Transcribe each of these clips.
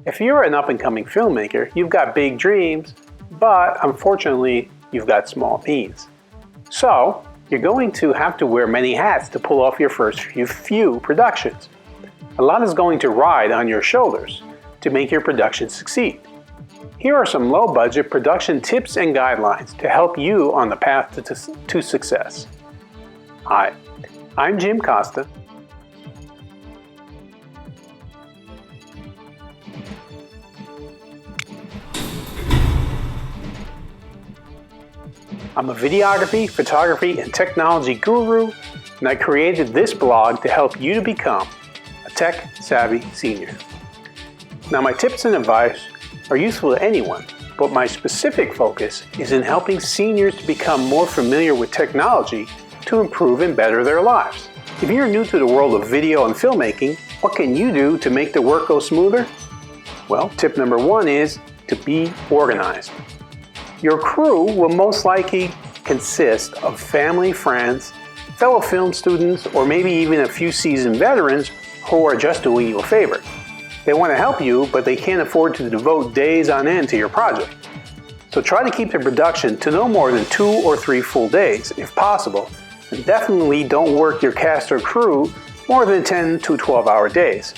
If you're an up-and-coming filmmaker, you've got big dreams, but unfortunately, you've got small means. So, you're going to have to wear many hats to pull off your first few productions. A lot is going to ride on your shoulders to make your production succeed. Here are some low-budget production tips and guidelines to help you on the path to success. Hi, I'm Jim Costa. I'm a videography, photography, and technology guru, and I created this blog to help you to become a tech-savvy senior. Now, my tips and advice are useful to anyone, but my specific focus is in helping seniors to become more familiar with technology to improve and better their lives. If you're new to the world of video and filmmaking, what can you do to make the work go smoother? Well, tip number 1 is to be organized. Your crew will most likely consist of family, friends, fellow film students, or maybe even a few seasoned veterans who are just doing you a favor. They want to help you, but they can't afford to devote days on end to your project. So try to keep the production to no more than 2 or 3 full days, if possible, and definitely don't work your cast or crew more than 10 to 12-hour days.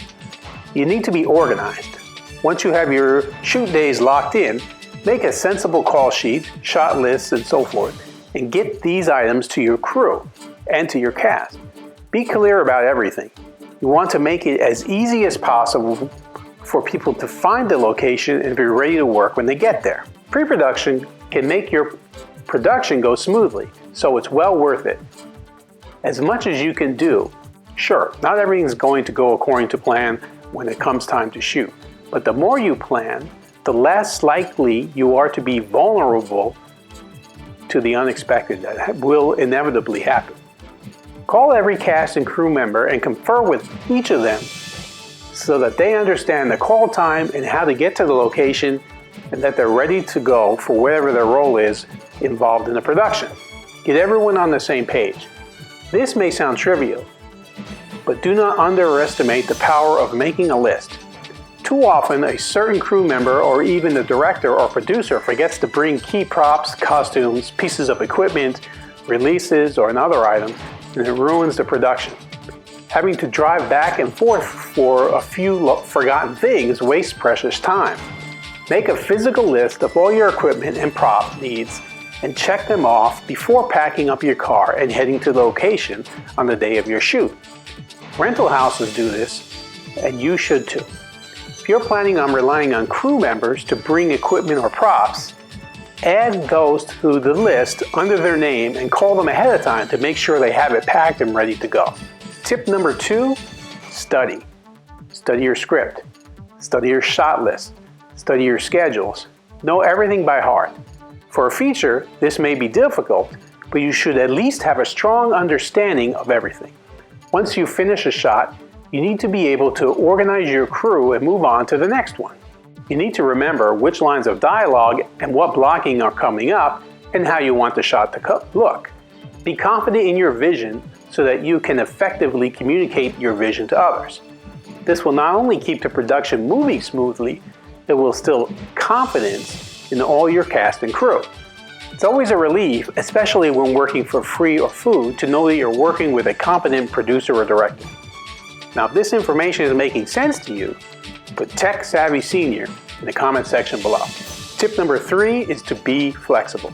You need to be organized. Once you have your shoot days locked in, make a sensible call sheet, shot lists, and so forth, and get these items to your crew and to your cast. Be clear about everything. You want to make it as easy as possible for people to find the location and be ready to work when they get there. Pre-production can make your production go smoothly, so it's well worth it. As much as you can do. Sure, not everything's going to go according to plan when it comes time to shoot, but the more you plan, the less likely you are to be vulnerable to the unexpected that will inevitably happen. Call every cast and crew member and confer with each of them so that they understand the call time and how to get to the location and that they're ready to go for whatever their role is involved in the production. Get everyone on the same page. This may sound trivial, but do not underestimate the power of making a list. Too often, a certain crew member or even the director or producer forgets to bring key props, costumes, pieces of equipment, releases, or another item, and it ruins the production. Having to drive back and forth for a few forgotten things wastes precious time. Make a physical list of all your equipment and prop needs and check them off before packing up your car and heading to the location on the day of your shoot. Rental houses do this, and you should too. If you're planning on relying on crew members to bring equipment or props, add those to the list under their name and call them ahead of time to make sure they have it packed and ready to go. Tip number 2, study. Study your script. Study your shot list. Study your schedules. Know everything by heart. For a feature, this may be difficult, but you should at least have a strong understanding of everything. Once you finish a shot, you need to be able to organize your crew and move on to the next one. You need to remember which lines of dialogue and what blocking are coming up and how you want the shot to look. Be confident in your vision so that you can effectively communicate your vision to others. This will not only keep the production moving smoothly, it will instill confidence in all your cast and crew. It's always a relief, especially when working for free or food, to know that you're working with a competent producer or director. Now, if this information is making sense to you, put Tech Savvy Senior in the comment section below. Tip number 3 is to be flexible.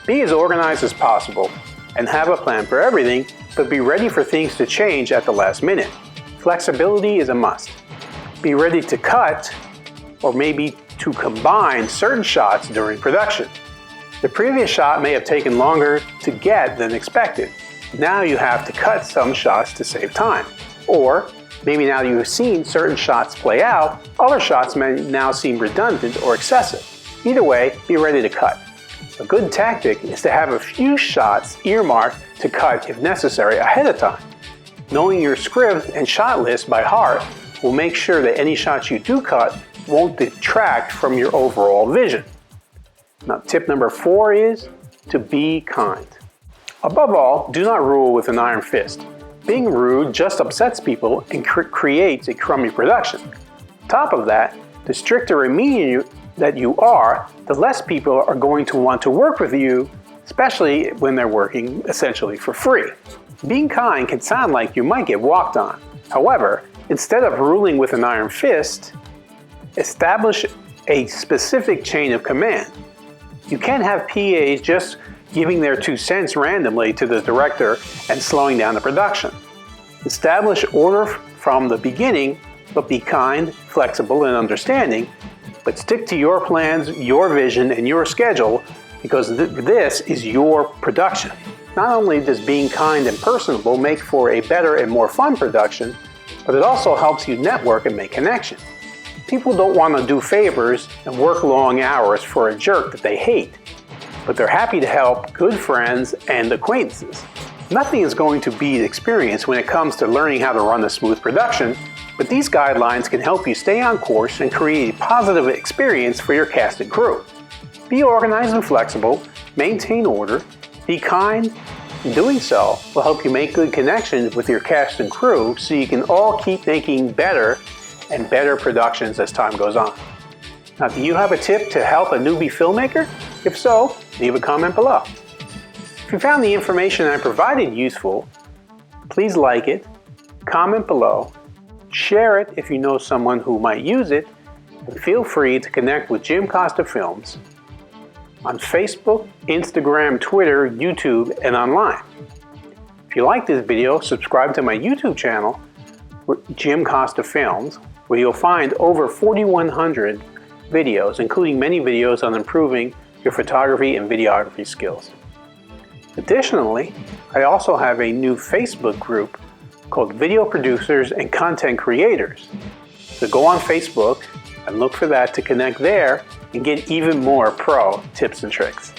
Be as organized as possible and have a plan for everything, but be ready for things to change at the last minute. Flexibility is a must. Be ready to cut or maybe to combine certain shots during production. The previous shot may have taken longer to get than expected. Now you have to cut some shots to save time. Or maybe now you have seen certain shots play out, other shots may now seem redundant or excessive. Either way, be ready to cut. A good tactic is to have a few shots earmarked to cut if necessary ahead of time. Knowing your script and shot list by heart will make sure that any shots you do cut won't detract from your overall vision. Now, tip number 4 is to be kind. Above all, do not rule with an iron fist. Being rude just upsets people and creates a crummy production. On top of that, The stricter and meaner that you are, the less people are going to want to work with you, especially when they're working essentially for free. Being kind can sound like you might get walked on. However, instead of ruling with an iron fist, establish a specific chain of command. You can't have PAs just giving their 2 cents randomly to the director and slowing down the production. Establish order from the beginning, but be kind, flexible, and understanding, but stick to your plans, your vision, and your schedule, because this is your production. Not only does being kind and personable make for a better and more fun production, but it also helps you network and make connections. People don't want to do favors and work long hours for a jerk that they hate, but they're happy to help good friends and acquaintances. Nothing is going to beat experience when it comes to learning how to run a smooth production, but these guidelines can help you stay on course and create a positive experience for your cast and crew. Be organized and flexible, maintain order, be kind. In doing so will help you make good connections with your cast and crew so you can all keep making better and better productions as time goes on. Now, do you have a tip to help a newbie filmmaker? If so, leave a comment below. If you found the information I provided useful, please like it, comment below, share it if you know someone who might use it, and feel free to connect with Jim Costa Films on Facebook, Instagram, Twitter, YouTube, and online. If you like this video, subscribe to my YouTube channel, Jim Costa Films, where you'll find over 4,100 videos, including many videos on improving your photography and videography skills. Additionally, I also have a new Facebook group called Video Producers and Content Creators. So go on Facebook and look for that to connect there and get even more pro tips and tricks.